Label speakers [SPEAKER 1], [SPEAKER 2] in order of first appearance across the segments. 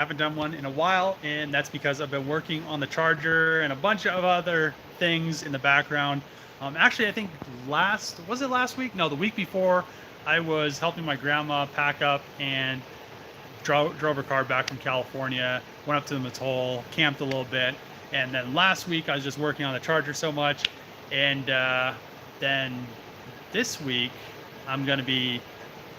[SPEAKER 1] haven't done one in a while, and that's because I've been working on the charger and a bunch of other things in the background. Actually, I think was it last week? No, the week before, I was helping my grandma pack up and drove her car back from California, went up to the atoll, camped a little bit, and then last week I was just working on the charger so much, and then this week I'm going to be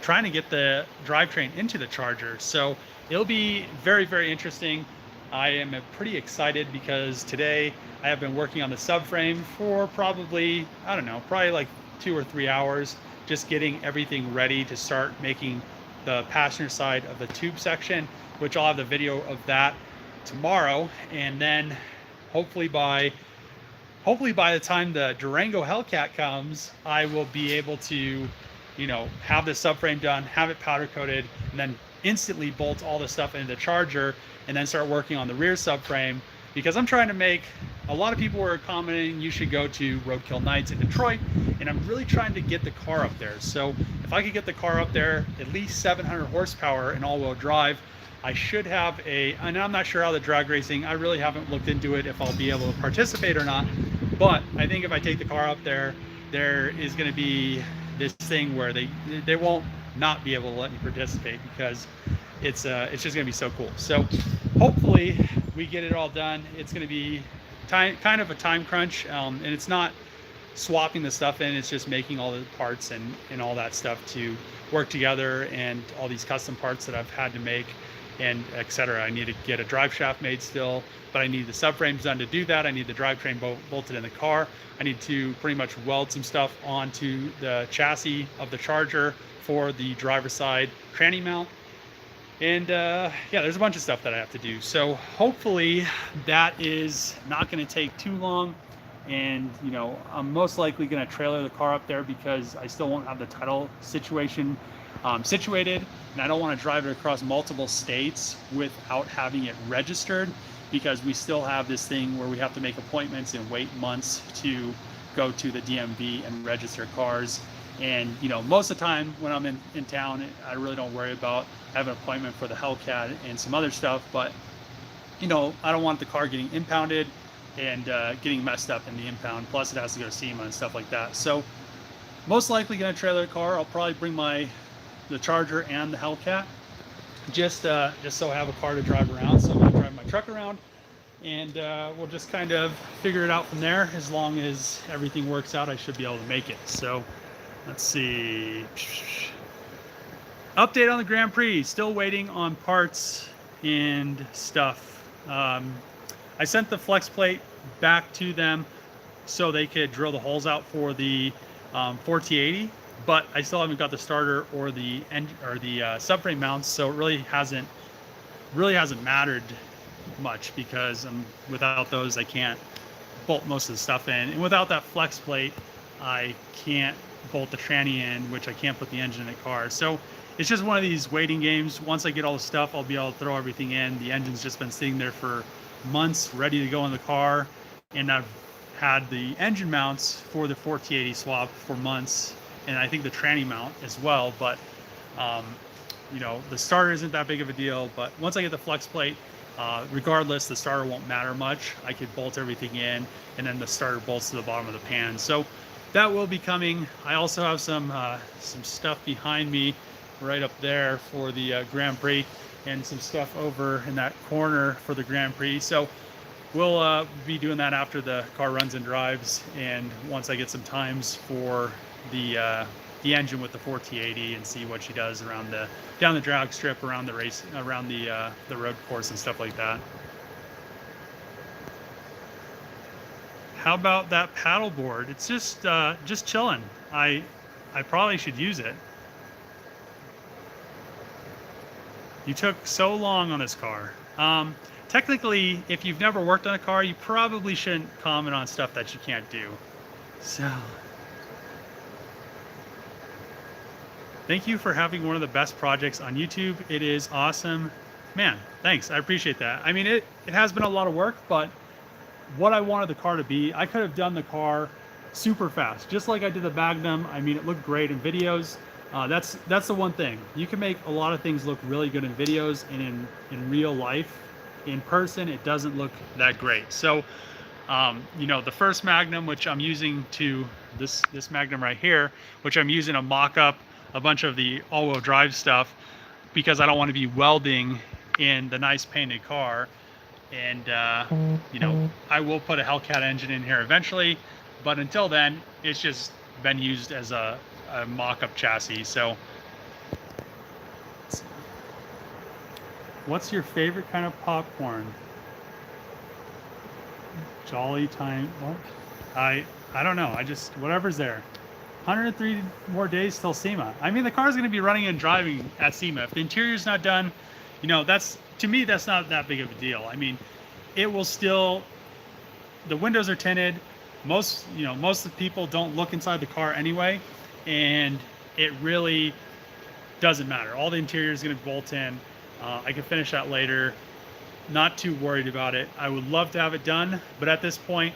[SPEAKER 1] trying to get the drivetrain into the charger. So it'll be very, very interesting. I am pretty excited because today I have been working on the subframe for probably, I don't know, probably like 2 or 3 hours, just getting everything ready to start making the passenger side of the tube section, which I'll have the video of that tomorrow. And then hopefully by the time the Durango Hellcat comes, I will be able to, you know, have the subframe done, have it powder coated, and then instantly bolt all the stuff into the charger, and then start working on the rear subframe. Because I'm trying to make, a lot of people were commenting you should go to Roadkill Nights in Detroit, and I'm really trying to get the car up there. So if I could get the car up there, at least 700 horsepower and all-wheel drive, I should have and I'm not sure how the drag racing, I really haven't looked into it if I'll be able to participate or not, but I think if I take the car up there, there is going to be this thing where they won't not be able to let me participate, because it's just going to be so cool. So hopefully we get it all done. It's going to be kind of a time crunch, and it's not swapping the stuff in, it's just making all the parts and all that stuff to work together, and all these custom parts that I've had to make, and etc. I need to get a drive shaft made still, but I need the subframes done to do that. I need the drivetrain bolted in the car. I need to pretty much weld some stuff onto the chassis of the charger for the driver's side tranny mount. And yeah, there's a bunch of stuff that I have to do. So hopefully that is not going to take too long. And, you know, I'm most likely going to trailer the car up there because I still won't have the title situation situated, and I don't want to drive it across multiple states without having it registered, because we still have this thing where we have to make appointments and wait months to go to the DMV and register cars. And, you know, most of the time when I'm in town, I really don't worry about having an appointment for the Hellcat and some other stuff, but, you know, I don't want the car getting impounded and getting messed up in the impound, plus it has to go to Sema and stuff like that. So most likely going to trailer the car. I'll probably bring the Charger and the Hellcat, just so I have a car to drive around. So I'm going to drive my truck around, and we'll just kind of figure it out from there. As long as everything works out, I should be able to make it. So let's see. Update on the Grand Prix. Still waiting on parts and stuff. I sent the flex plate back to them so they could drill the holes out for the 4T80, but I still haven't got the starter or the subframe mounts, so it really hasn't mattered much, because without those I can't bolt most of the stuff in, and without that flex plate I can't bolt the tranny in, which I can't put the engine in the car. So it's just one of these waiting games. Once I get all the stuff, I'll be able to throw everything in. The engine's just been sitting there for months ready to go in the car, and I've had the engine mounts for the 4T80 swap for months, and I think the tranny mount as well, but you know, the starter isn't that big of a deal. But once I get the flex plate, regardless, the starter won't matter much. I could bolt everything in, and then the starter bolts to the bottom of the pan. So that will be coming. I also have some stuff behind me right up there for the Grand Prix, and some stuff over in that corner for the Grand Prix. So we'll be doing that after the car runs and drives, and once I get some times for the engine with the 4T80, and see what she does around down the drag strip, around the race, around the road course and stuff like that. How about that paddle board? It's just chilling. I probably should use it. You took so long on this car. Technically, if you've never worked on a car, you probably shouldn't comment on stuff that you can't do. So, thank you for having one of the best projects on YouTube. It is awesome. Man, thanks. I appreciate that. I mean, it has been a lot of work, but what I wanted the car to be, I could have done the car super fast, just like I did the Magnum. I mean, it looked great in videos. That's the one thing. You can make a lot of things look really good in videos, and in real life, in person, it doesn't look that great. So, you know, the first Magnum, which I'm using to this Magnum right here, which I'm using to mock up a bunch of the all-wheel drive stuff because I don't want to be welding in the nice painted car. And you know, I will put a Hellcat engine in here eventually, but until then, it's just been used as a mock-up chassis. So, what's your favorite kind of popcorn? Jolly time. What? I don't know. I just whatever's there. 103 more days till SEMA. I mean, the car's going to be running and driving at SEMA. If the interior's not done, you know, that's, to me, that's not that big of a deal. I mean, it will still, the windows are tinted. Most of the people don't look inside the car anyway, and it really doesn't matter. All the interior is going to bolt in. I can finish that later. Not too worried about it. I would love to have it done, but at this point,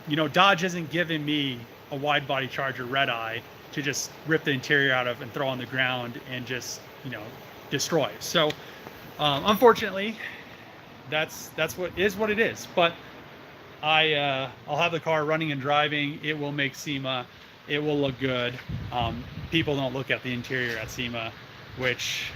[SPEAKER 1] you know, Dodge isn't giving me a wide body Charger red eye to just rip the interior out of and throw on the ground and just, you know, destroy. So unfortunately, that's what it is. But I'll have the car running and driving. It will make SEMA. It will look good. People don't look at the interior at SEMA, which,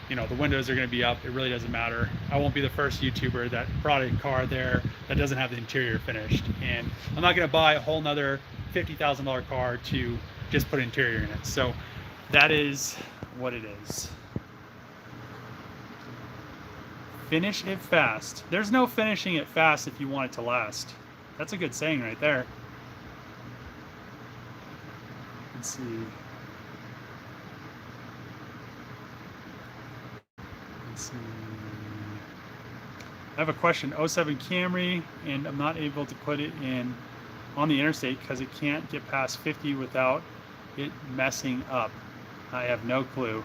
[SPEAKER 1] you know, the windows are going to be up. It really doesn't matter. I won't be the first YouTuber that brought a car there that doesn't have the interior finished. And I'm not going to buy a whole nother $50,000 car to just put interior in it. So that is what it is. Finish it fast. There's no finishing it fast if you want it to last. That's a good saying right there. Let's see. I have a question. 07 Camry, and I'm not able to put it in on the interstate because it can't get past 50 without it messing up. I have no clue.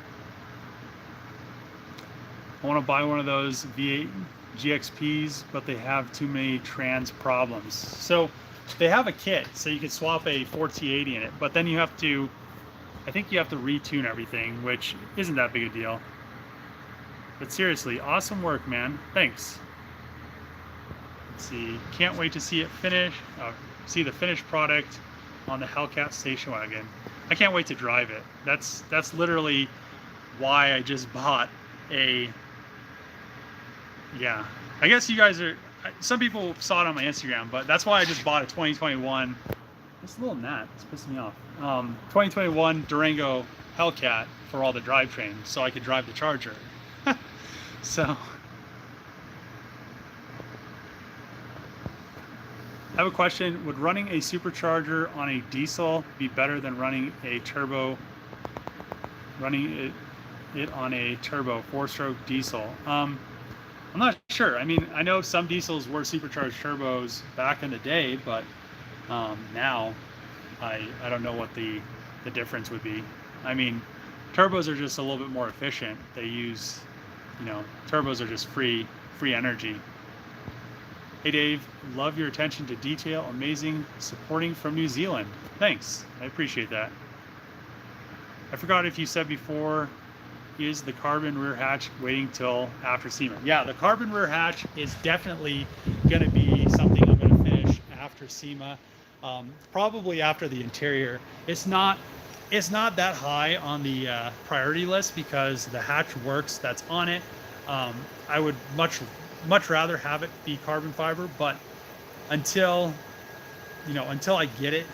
[SPEAKER 1] I want to buy one of those V8 GXPs, but they have too many trans problems. So they have a kit, so you can swap a 4T80 in it, but then you have to, I think you have to retune everything, which isn't that big a deal. But seriously, awesome work, man. Thanks. Let's see. Can't wait to see it finish. See the finished product on the Hellcat station wagon. I can't wait to drive it. That's literally why I just bought a. Yeah, I guess you guys are. Some people saw it on my Instagram, but that's why I just bought a 2021. It's a little gnat. It's pissing me off. 2021 Durango Hellcat for all the drivetrain, so I could drive the Charger. So, I have a question. Would running a supercharger on a diesel be better than running a turbo? Running it on a turbo 4-stroke diesel? I'm not sure. I mean, I know some diesels were supercharged turbos back in the day, but now I don't know what the difference would be. I mean, turbos are just a little bit more efficient. They use, you know, turbos are just free energy. Hey Dave, love your attention to detail. Amazing supporting from New Zealand. Thanks, I appreciate that. I forgot if you said before, is the carbon rear hatch waiting till after SEMA? Yeah, the carbon rear hatch is definitely going to be something I'm going to finish after SEMA, probably after the interior. It's not that high on the priority list because the hatch works that's on it. I would much rather have it be carbon fiber, but until I get it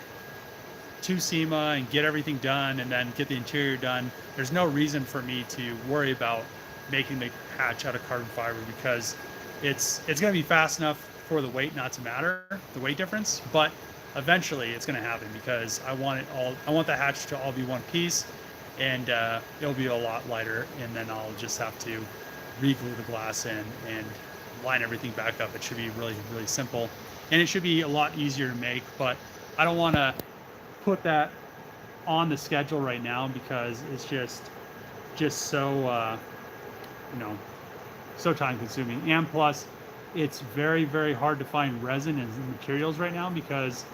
[SPEAKER 1] to SEMA and get everything done and then get the interior done, there's no reason for me to worry about making the hatch out of carbon fiber because it's going to be fast enough for the weight not to matter, the weight difference, but eventually it's going to happen because I want the hatch to all be one piece, and it'll be a lot lighter, and then I'll just have to re-glue the glass in and line everything back up. It should be really, really simple, and it should be a lot easier to make, but I don't want to put that on the schedule right now because it's just so so time consuming, and plus it's very, very hard to find resin and materials right now because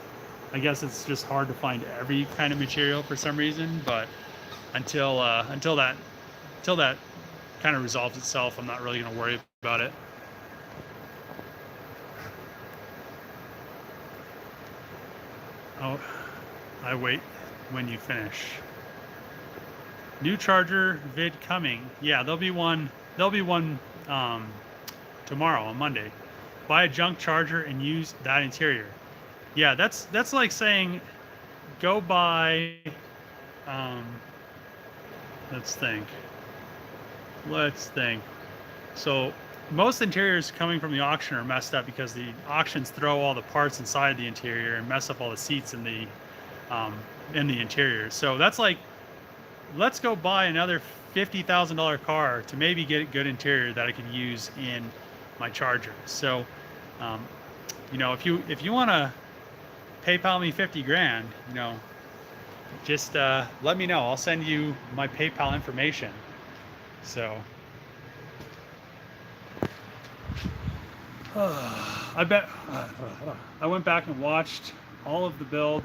[SPEAKER 1] I guess it's just hard to find every kind of material for some reason. But until that kind of resolves itself. I'm not really going to worry about it. Oh, I wait when you finish. New charger vid coming. Yeah, there'll be one tomorrow on Monday. Buy a junk charger and use that interior. Yeah, that's like saying go buy let's think. So most interiors coming from the auction are messed up because the auctions throw all the parts inside the interior and mess up all the seats in the interior. So that's like, let's go buy another $50,000 car to maybe get a good interior that I can use in my charger. So, you know, if you want to PayPal me 50 grand, you know, just let me know. I'll send you my PayPal information. So, I bet I went back and watched all of the build.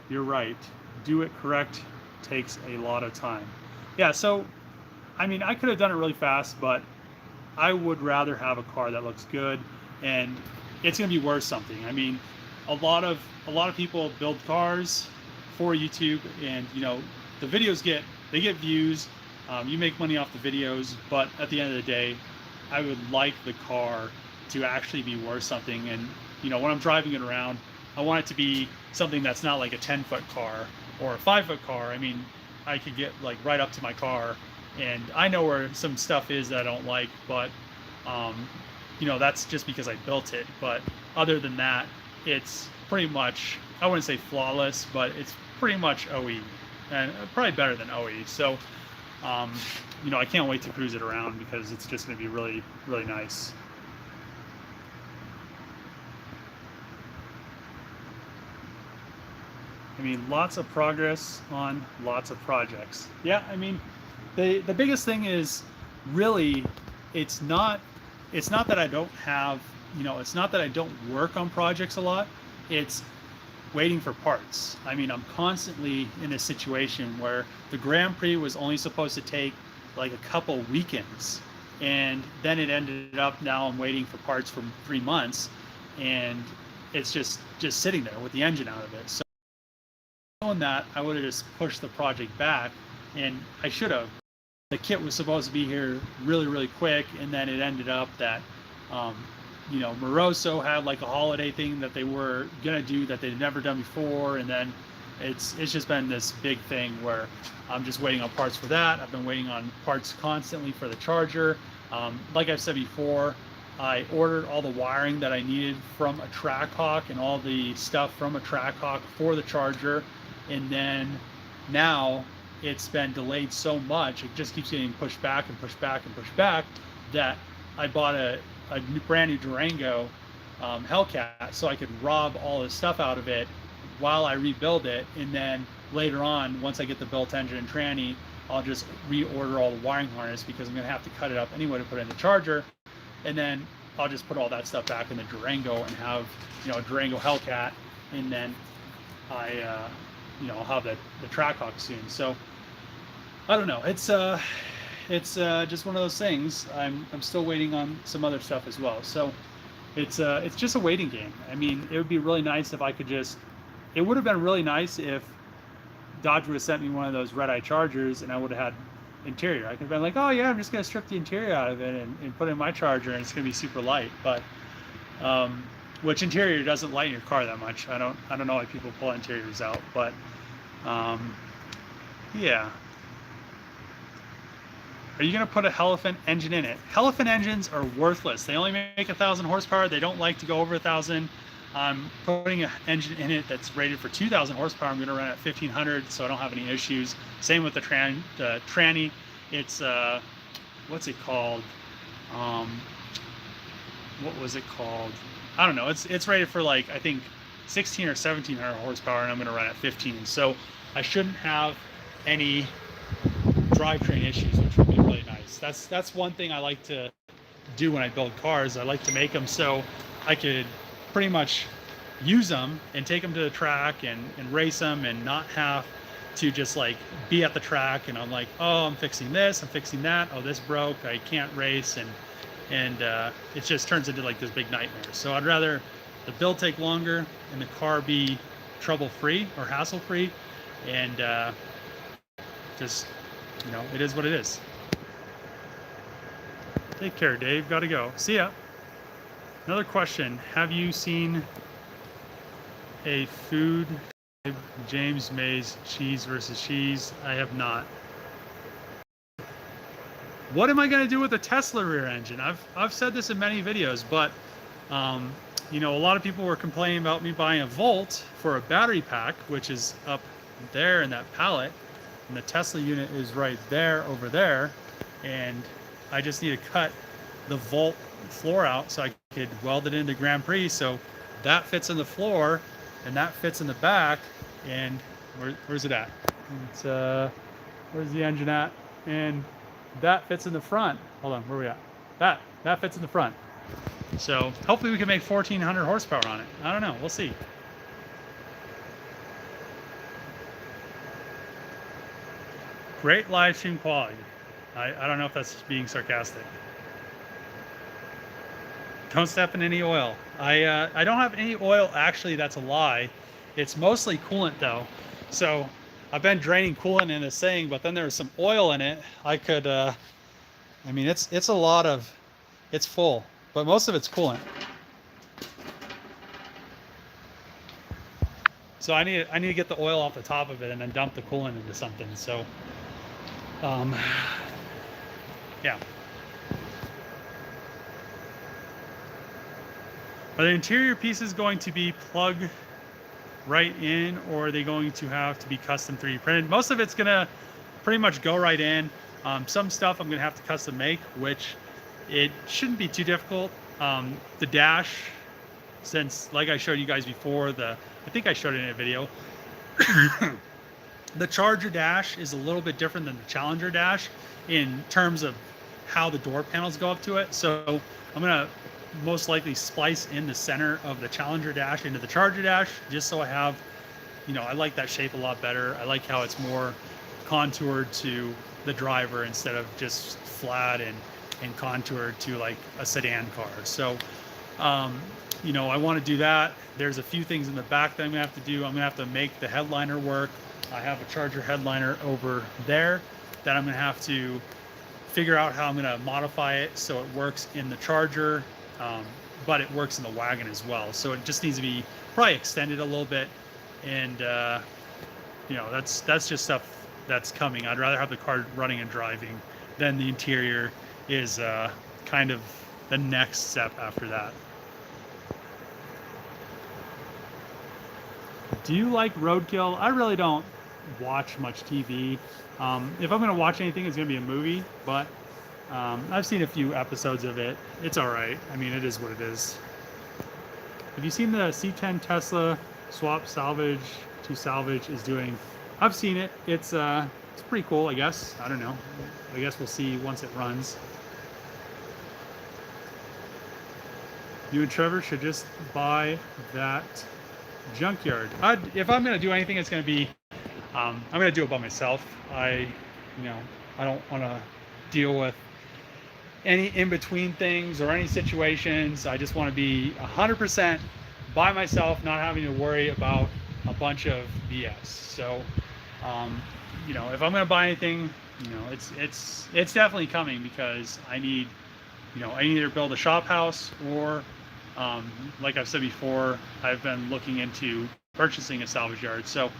[SPEAKER 1] You're right. Do it correct takes a lot of time. Yeah, so I mean, I could have done it really fast, but I would rather have a car that looks good and it's going to be worth something. I mean, a lot of people build cars for YouTube, and you know, the videos get views. You make money off the videos, but at the end of the day, I would like the car to actually be worth something. And you know, when I'm driving it around, I want it to be something that's not like a 10-foot car or a 5-foot car. I mean, I could get like right up to my car, and I know where some stuff is that I don't like, but you know, that's just because I built it. But other than that, it's pretty much, I wouldn't say flawless, but it's pretty much OE, and probably better than OE. So you know, I can't wait to cruise it around because it's just going to be really, really nice. I mean, lots of progress on lots of projects. Yeah, I mean, the biggest thing is really, it's not that I don't have, you know, it's not that I don't work on projects a lot. It's waiting for parts. I mean, I'm constantly in a situation where the Grand Prix was only supposed to take like a couple weekends, and then it ended up, now I'm waiting for parts for 3 months, and it's just sitting there with the engine out of it. So knowing that, I would have just pushed the project back, and I should have. The kit was supposed to be here really, really quick, and then it ended up that you know, Moroso had like a holiday thing that they were gonna do that they'd never done before, and then it's just been this big thing where I'm just waiting on parts for that. I've been waiting on parts constantly for the charger. Like I've said before, I ordered all the wiring that I needed from a Trackhawk and all the stuff from a Trackhawk for the charger, and then now it's been delayed so much, it just keeps getting pushed back and pushed back and pushed back, that I bought a brand new Durango Hellcat so I could rob all the stuff out of it while I rebuild it, and then later on, once I get the built engine and tranny, I'll just reorder all the wiring harness because I'm going to have to cut it up anyway to put it in the charger, and then I'll just put all that stuff back in the Durango and have, you know, a Durango Hellcat, and then I you know, I'll have the Trackhawk soon. So I don't know, it's just one of those things. I'm still waiting on some other stuff as well. So it's just a waiting game. I mean, it would be really nice if I could just, it would have been really nice if Dodge would have sent me one of those red-eye Chargers and I would have had interior. I could have been like, oh yeah, I'm just going to strip the interior out of it and put it in my Charger, and it's going to be super light. But which interior doesn't lighten your car that much. I don't know why people pull interiors out, but yeah. Are you going to put a Helephant engine in it? Helephant engines are worthless. They only make 1,000 horsepower. They don't like to go over 1,000. I'm putting an engine in it that's rated for 2,000 horsepower. I'm going to run at 1,500, so I don't have any issues. Same with the tranny. It's what's it called? What was it called? I don't know. It's rated for like, I think 16 or 1,700 horsepower, and I'm going to run at 15. So I shouldn't have any drivetrain issues, which would be really nice. That's one thing I like to do when I build cars. I like to make them so I could pretty much use them and take them to the track and race them and not have to just like be at the track, and I'm like, oh, I'm fixing this, I'm fixing that, oh, this broke, I can't race, and it just turns into like this big nightmare. So I'd rather the build take longer and the car be trouble-free or hassle-free, and just, you know, it is what it is. Take care, Dave. Gotta go. See ya. Another question. Have you seen a food James May's cheese versus cheese? I have not. What am I going to do with the Tesla rear engine? I've said this in many videos, but you know, a lot of people were complaining about me buying a Volt for a battery pack, which is up there in that pallet, and the Tesla unit is right there over there, and I just need to cut the Volt floor out so I could weld it into Grand Prix, so that fits in the floor and that fits in the back. And where's it at? It's where's the engine at? And that fits in the front. Hold on, where are we at? That fits in the front. So hopefully we can make 1,400 horsepower on it. I don't know, we'll see. Great live stream quality. I don't know if that's being sarcastic. Don't step in any oil. I don't have any oil, actually. That's a lie. It's mostly coolant though. So I've been draining coolant in this thing, but then there was some oil in it. I could, I mean, it's a lot of, it's full, but most of it's coolant. So I need to get the oil off the top of it and then dump the coolant into something. So, yeah. Are the interior pieces going to be plug right in, or are they going to have to be custom 3D printed? Most of it's gonna pretty much go right in. Some stuff I'm gonna have to custom make, which it shouldn't be too difficult. The dash, since like I showed you guys before, I think I showed it in a video, the Charger dash is a little bit different than the Challenger dash in terms of how the door panels go up to it. So I'm gonna most likely splice in the center of the Challenger dash into the Charger dash, just so I have, you know, I like that shape a lot better. I like how it's more contoured to the driver instead of just flat and contoured to like a sedan car. So, you know, I want to do that. There's a few things in the back that I'm gonna have to do. I'm gonna have to make the headliner work. I have a Charger headliner over there that I'm gonna have to figure out how I'm gonna modify it so it works in the Charger, but it works in the wagon as well. So it just needs to be probably extended a little bit, and you know, that's just stuff that's coming. I'd rather have the car running and driving than the interior is kind of the next step after that. Do you like roadkill? I really don't watch much TV. If I'm going to watch anything, it's going to be a movie, but I've seen a few episodes of it. It's all right. I mean, it is what it is. Have you seen the C10 Tesla swap salvage to salvage is doing? I've seen it. It's pretty cool, I guess. I don't know. I guess we'll see once it runs. You and Trevor should just buy that Junkyard. If I'm going to do anything, it's going to be, I'm going to do it by myself. I don't want to deal with any in-between things or any situations. I just want to be 100% by myself, not having to worry about a bunch of BS. So, you know, if I'm going to buy anything, you know, it's definitely coming, because I need, you know, I either build a shop house or, like I've said before, I've been looking into purchasing a salvage yard. So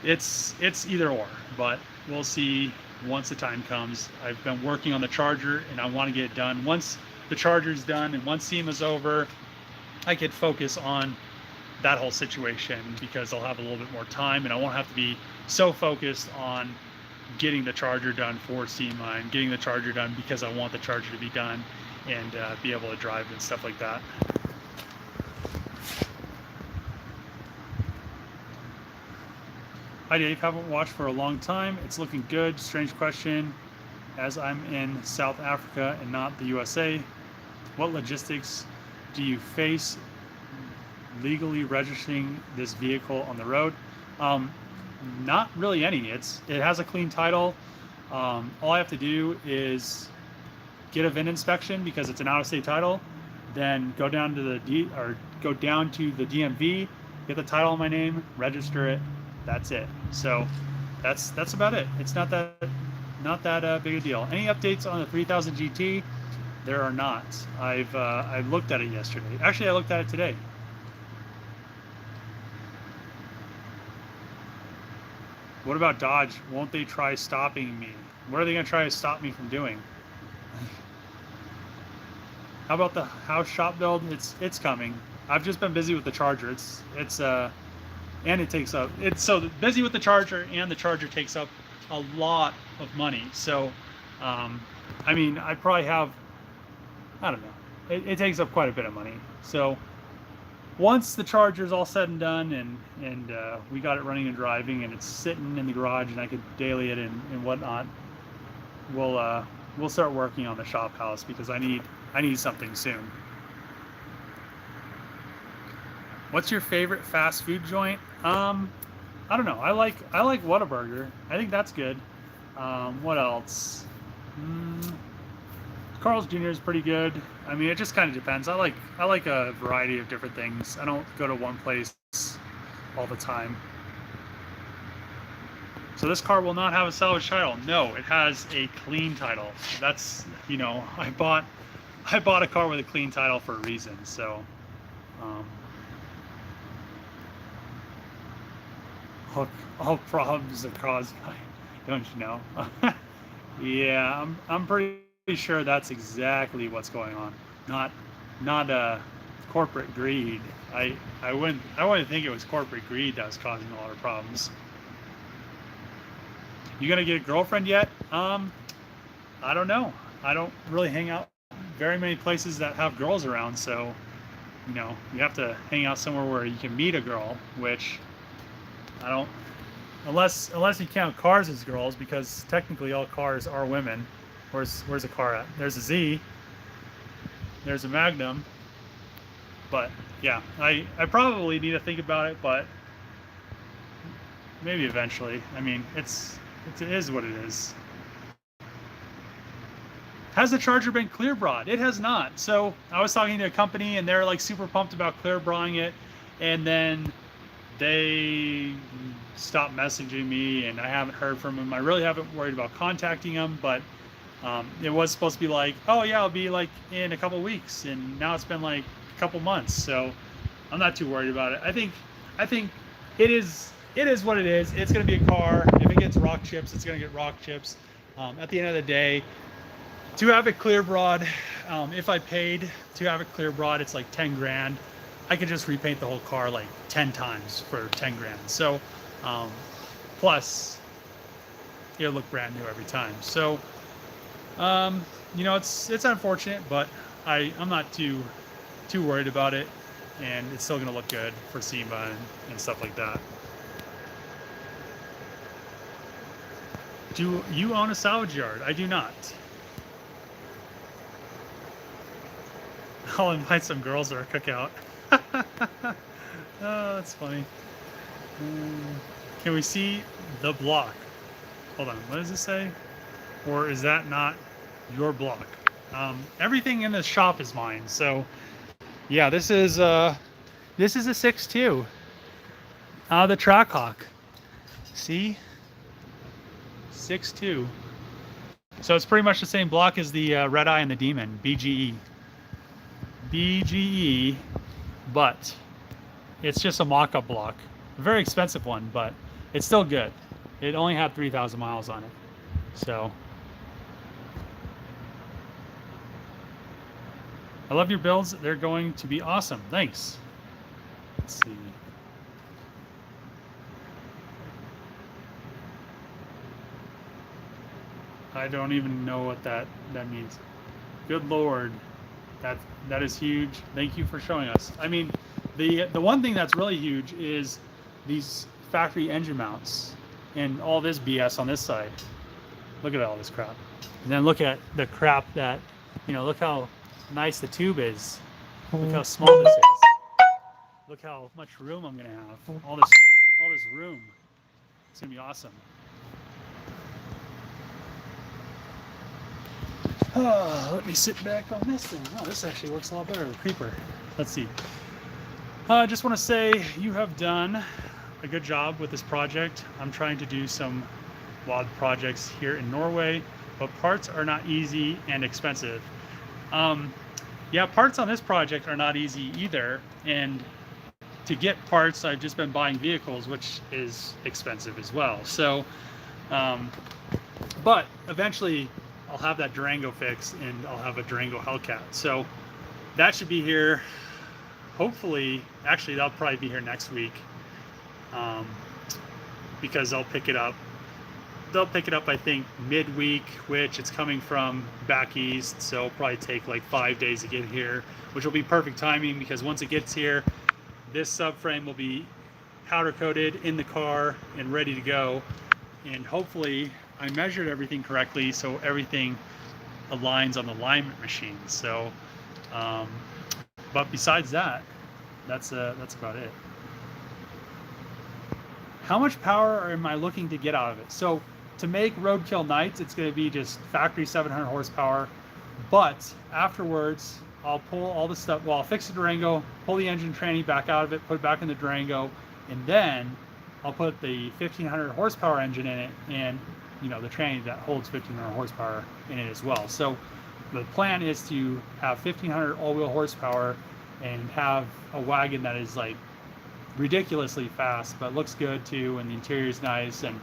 [SPEAKER 1] it's either or, but we'll see once the time comes. I've been working on the Charger, and I want to get it done. Once the Charger's done and once Sema's over, I could focus on that whole situation, because I'll have a little bit more time, and I won't have to be so focused on getting the Charger done for Sema and getting the Charger done because I want the Charger to be done and be able to drive and stuff like that. Hi Dave, haven't watched for a long time. It's looking good. Strange question, as I'm in South Africa and not the USA. What logistics do you face legally registering this vehicle on the road? Not really any. It has a clean title. All I have to do is get a VIN inspection because it's an out-of-state title. Then go down to the DMV, get the title in my name, register it. That's it. So that's about it. It's not that big a deal. Any updates on the 3000 GT? There are not. I looked at it yesterday. Actually, I looked at it today. What about Dodge? Won't they try stopping me? What are they going to try to stop me from doing? How about the house shop build? It's coming. I've just been busy with the Charger. And it takes up. It's so busy with the Charger, and the Charger takes up a lot of money. So, I mean, I probably have, I don't know. It takes up quite a bit of money. So, once the Charger's all said and done, and we got it running and driving, and it's sitting in the garage, and I could daily it and whatnot, we'll start working on the shop house because I need something soon. What's your favorite fast food joint? I don't know. I like Whataburger. I think that's good. What else? Carl's Jr. is pretty good. I mean, it just kind of depends. I like a variety of different things. I don't go to one place all the time. So this car will not have a salvage title. No, it has a clean title. That's, you know, I bought a car with a clean title for a reason. So, all problems are caused by, don't you know? Yeah, I'm pretty sure that's exactly what's going on. Not corporate greed. I wouldn't think it was corporate greed that was causing a lot of problems. You gonna get a girlfriend yet? I don't know. I don't really hang out very many places that have girls around, so you know, you have to hang out somewhere where you can meet a girl, which I don't, unless you count cars as girls, because technically all cars are women. Where's a car at? There's a Z. There's a Magnum. But yeah, I probably need to think about it, but maybe eventually. I mean, it is what it is. Has the Charger been clear brawled? It has not. So I was talking to a company and they're like super pumped about clear brawling it, and then they stopped messaging me and I haven't heard from them. I really haven't worried about contacting them, but it was supposed to be like, oh yeah, I'll be like in a couple weeks, and now it's been like a couple months, so I'm not too worried about it. I think it is what it is. It's going to be a car. If it gets rock chips, it's going to get rock chips. At the end of the day, to have it clear broad, if I paid to have it clear broad, it's like 10 grand. I could just repaint the whole car like 10 times for 10 grand. So plus it'll look brand new every time. So you know, it's unfortunate, but I'm not too worried about it, and it's still gonna look good for Sema and stuff like that. Do you own a salvage yard? I do not. I'll invite some girls to our cookout. Oh, that's funny. Can we see the block? Hold on, what does it say? Or is that not your block? Everything in this shop is mine. So yeah, this is a 6.2. The Trackhawk. See? 6.2. So it's pretty much the same block as the Red Eye and the Demon, BGE. BGE, but it's just a mock-up block. A very expensive one, but it's still good. It only had 3,000 miles on it. So I love your builds. They're going to be awesome. Thanks. Let's see. I don't even know what that means. Good Lord. That is huge. Thank you for showing us. I mean, the one thing that's really huge is these factory engine mounts and all this BS on this side. Look at all this crap. And then look at the crap that, you know, look how nice the tube is. Look how small this is. Look how much room I'm gonna have. All this room. It's gonna be awesome. Let me sit back on this thing. Oh, this actually works a lot better. The creeper. Let's see. I just want to say you have done a good job with this project. I'm trying to do some wild projects here in Norway, but parts are not easy and expensive. Yeah, parts on this project are not easy either. And to get parts, I've just been buying vehicles, which is expensive as well. So, but eventually I'll have that Durango fixed and I'll have a Durango Hellcat. So that should be here. Hopefully, actually, that'll probably be here next week, because they'll pick it up. They'll pick it up, I think, midweek, which it's coming from back east, so it'll probably take like 5 days to get here, which will be perfect timing because once it gets here, this subframe will be powder coated in the car and ready to go. And hopefully, I measured everything correctly, so everything aligns on the alignment machine. So, but besides that, that's about it. How much power am I looking to get out of it? So to make roadkill nights, it's going to be just factory 700 horsepower. But afterwards, I'll pull all the stuff. Well, I'll fix the Durango, pull the engine tranny back out of it, put it back in the Durango, and then I'll put the 1500 horsepower engine in it, and the tranny that holds 1500 horsepower in it as well. So the plan is to have 1500 all-wheel horsepower and have a wagon that is like ridiculously fast, but looks good too, and the interior is nice, and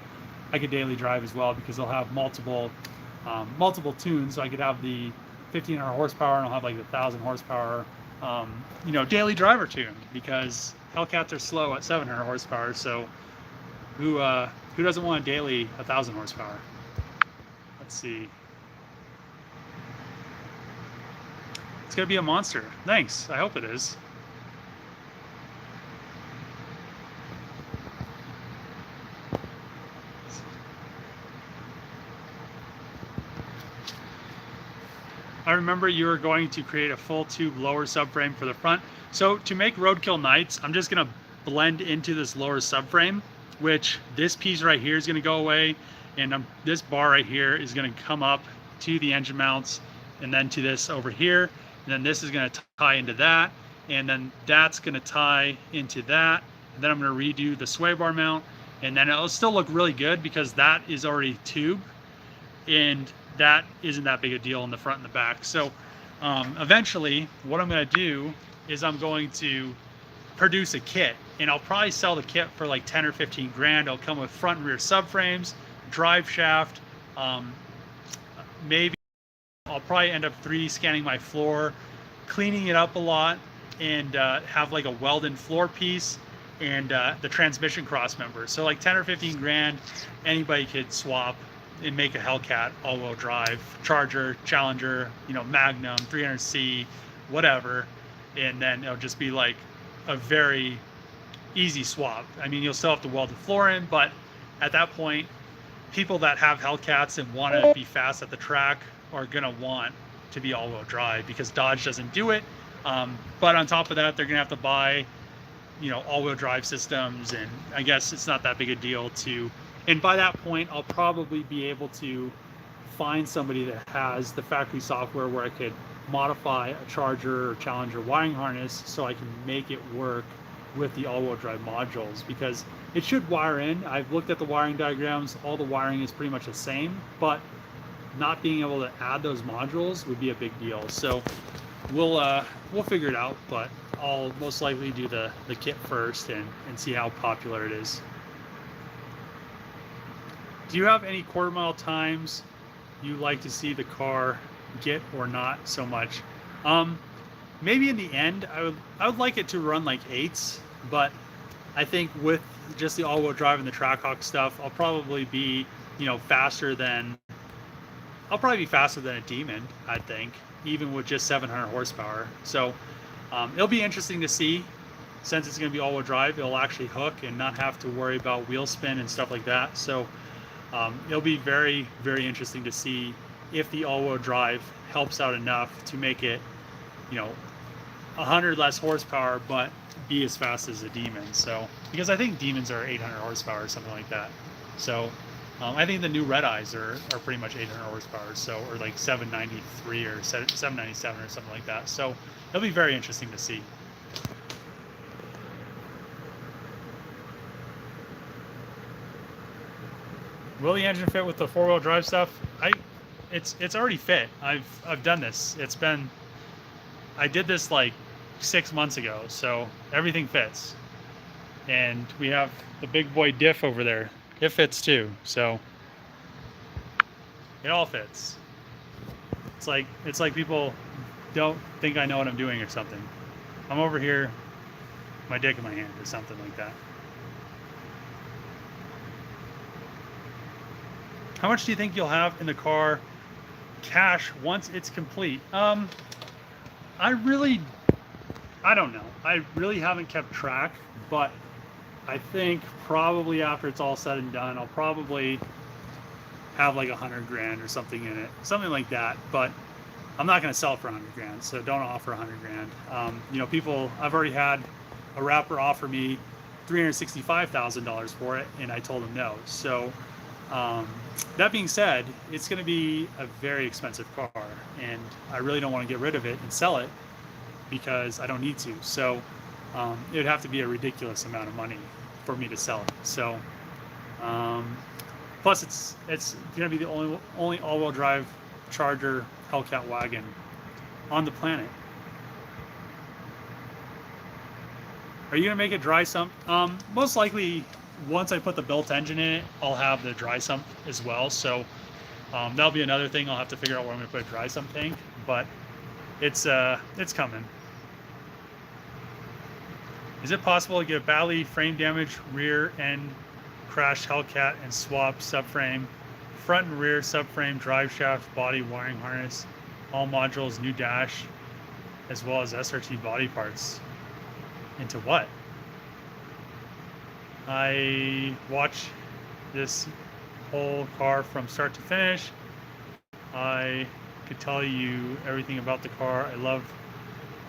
[SPEAKER 1] I could daily drive as well because they'll have multiple tunes. So I could have the 1500 horsepower, and I'll have like the 1000 horsepower, daily driver tune, because Hellcats are slow at 700 horsepower. So who doesn't want a daily 1000 horsepower? Let's see. It's gonna be a monster. Thanks. I hope it is. I remember you were going to create a full tube lower subframe for the front. So to make roadkill nights, I'm just gonna blend into this lower subframe, which this piece right here is gonna go away, and this bar right here is gonna come up to the engine mounts, and then to this over here, and then this is gonna tie into that, and then that's gonna tie into that, and then I'm gonna redo the sway bar mount, and then it'll still look really good because that is already tube, and that isn't that big a deal in the front and the back. So eventually what I'm going to do is I'm going to produce a kit, and I'll probably sell the kit for like 10 or 15 grand. It'll come with front and rear subframes, drive shaft, maybe I'll probably end up 3D scanning my floor, cleaning it up a lot, and have like a welded floor piece and the transmission cross member. So like 10 or 15 grand, anybody could swap and make a Hellcat all-wheel drive, Charger, Challenger, Magnum, 300C, whatever, and then it'll just be like a very easy swap. I mean, you'll still have to weld the floor in, but at that point, people that have Hellcats and want to be fast at the track are gonna want to be all-wheel drive because Dodge doesn't do it. But on top of that, they're gonna have to buy, all-wheel drive systems, and I guess it's not that big a deal to. And by that point, I'll probably be able to find somebody that has the factory software where I could modify a Charger or Challenger wiring harness so I can make it work with the all-wheel drive modules, because it should wire in. I've looked at the wiring diagrams. All the wiring is pretty much the same, but not being able to add those modules would be a big deal. So we'll figure it out, but I'll most likely do the kit first and see how popular it is. Do you have any quarter mile times you like to see the car get, or not so much? Maybe in the end, I would like it to run like 8s, but I think with just the all-wheel drive and the Trackhawk stuff, I'll probably be faster than a Demon, I think, even with just 700 horsepower. So it'll be interesting to see. Since it's going to be all-wheel drive, it'll actually hook and not have to worry about wheel spin and stuff like that. So it'll be very, very interesting to see if the all-wheel drive helps out enough to make it, 100 less horsepower, but be as fast as a Demon. So, because I think Demons are 800 horsepower or something like that. So I think the new red eyes are pretty much 800 horsepower, so, or like 793 or 797 or something like that. So it'll be very interesting to see. Will the engine fit with the 4-wheel drive stuff? It's already fit. I've done this. I did this like 6 months ago, so everything fits. And we have the big boy diff over there. It fits too, so it all fits. It's like people don't think I know what I'm doing or something. I'm over here, my dick in my hand or something like that. How much do you think you'll have in the car cash once it's complete? I don't know. I really haven't kept track, but I think probably after it's all said and done, I'll probably have like 100 grand or something in it, something like that. But I'm not going to sell it for 100 grand, so don't offer 100 grand. You know, people, I've already had a rapper offer me $365,000 for it, and I told him no. So that being said, it's going to be a very expensive car, and I really don't want to get rid of it and sell it because I don't need to. So it would have to be a ridiculous amount of money for me to sell it. So plus it's going to be the only all-wheel drive Charger Hellcat wagon on the planet. Are you going to make it dry sump? Most likely, once I put the built engine in it, I'll have the dry sump as well. So that'll be another thing. I'll have to figure out where I'm going to put a dry sump tank, but it's coming. Is it possible to get a badly frame damage rear end crashed Hellcat and swap subframe, front and rear subframe, drive shaft, body, wiring harness, all modules, new dash, as well as SRT body parts? Into what? I watched this whole car from start to finish. I could tell you everything about the car. I love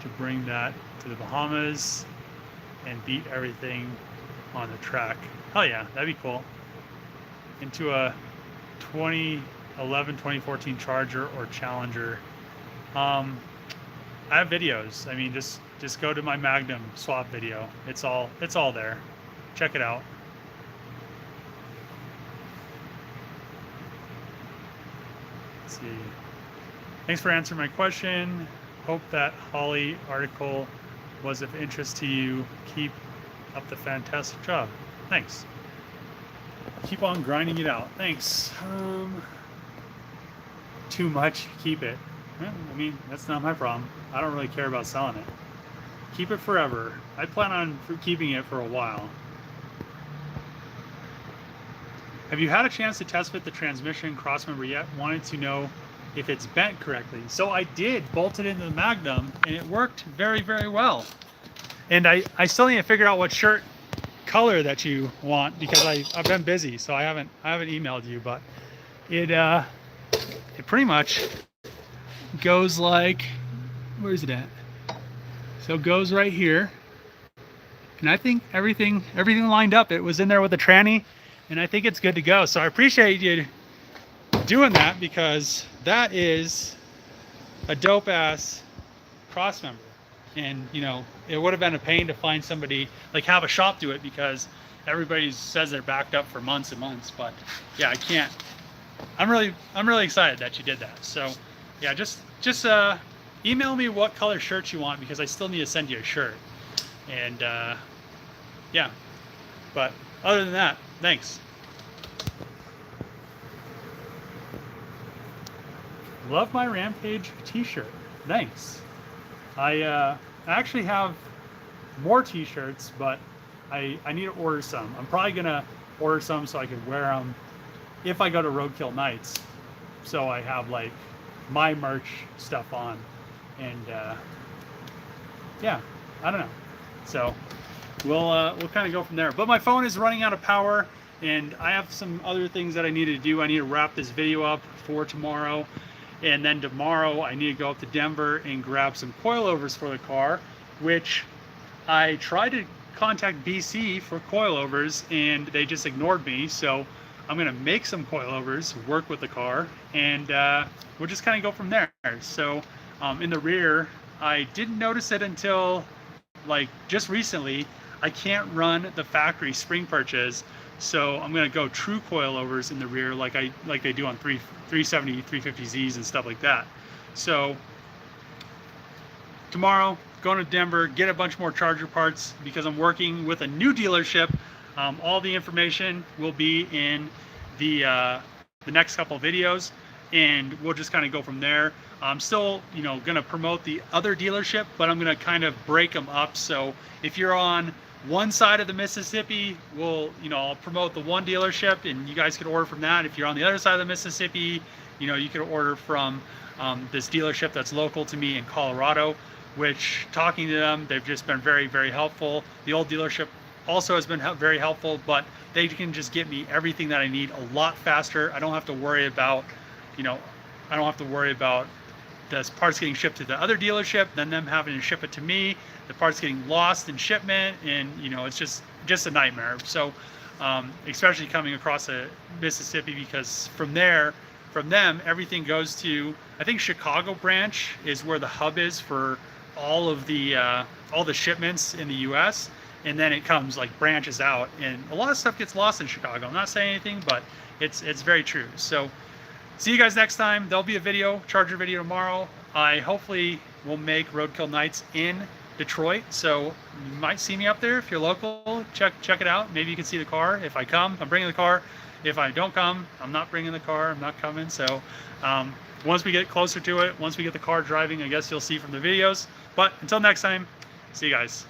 [SPEAKER 1] to bring that to the Bahamas and beat everything on the track. Hell yeah, that'd be cool. Into a 2011, 2014 Charger or Challenger. I have videos. I mean, just go to my Magnum swap video. It's all there. Check it out. Let's see. Thanks for answering my question. Hope that Holly article was of interest to you. Keep up the fantastic job. Thanks. Keep on grinding it out. Thanks. Too much, keep it. Well, I mean, that's not my problem. I don't really care about selling it. Keep it forever. I plan on keeping it for a while. Have you had a chance to test fit the transmission crossmember yet? Wanted to know if it's bent correctly. So I did bolt it into the Magnum, and it worked very, very well. And I still need to figure out what shirt color that you want, because I've been busy, so I haven't emailed you, but it pretty much goes like, where is it at? So it goes right here, and I think everything lined up. It was in there with the tranny, and I think it's good to go. So I appreciate you doing that, because that is a dope ass cross member. And you know, it would have been a pain to find somebody, like have a shop do it, because everybody says they're backed up for months and months. But yeah, I can't. I'm really excited that you did that. So yeah, just email me what color shirts you want, because I still need to send you a shirt. And yeah, but other than that, thanks. Love my Rampage t-shirt. Thanks. I actually have more t-shirts, but I need to order some. I'm probably gonna order some so I can wear them if I go to Roadkill Nights, so I have like my merch stuff on. And yeah, I don't know. So we'll kind of go from there. But my phone is running out of power, and I have some other things that I need to do. I need to wrap this video up for tomorrow. And then tomorrow I need to go up to Denver and grab some coilovers for the car, which I tried to contact BC for coilovers and they just ignored me. So I'm gonna make some coilovers, work with the car, and we'll just kind of go from there. So in the rear, I didn't notice it until like just recently. I can't run the factory spring perches, so I'm gonna go true coilovers in the rear like they do on 370, 350Zs and stuff like that. So tomorrow, going to Denver, get a bunch more charger parts because I'm working with a new dealership. All the information will be in the next couple of videos, and we'll just kind of go from there. I'm still, going to promote the other dealership, but I'm going to kind of break them up. So if you're on one side of the Mississippi, I'll promote the one dealership, and you guys can order from that. If you're on the other side of the Mississippi, you can order from this dealership that's local to me in Colorado. Which, talking to them, they've just been very, very helpful. The old dealership also has been very helpful, but they can just get me everything that I need a lot faster. I don't have to worry about, the parts getting shipped to the other dealership, then them having to ship it to me, the parts getting lost in shipment, and it's just a nightmare. So, especially coming across the Mississippi, because from them, everything goes to, I think Chicago branch is where the hub is for all the shipments in the U.S. And then it comes like branches out, and a lot of stuff gets lost in Chicago. I'm not saying anything, but it's very true. So see you guys next time. There'll be a charger video tomorrow. I hopefully will make roadkill nights in Detroit, so you might see me up there. If you're local, check it out. Maybe you can see the car. If I come, I'm bringing the car. If I don't come, I'm not bringing the car. I'm not coming. So once we get closer to it, once we get the car driving, I guess you'll see from the videos. But until next time, see you guys.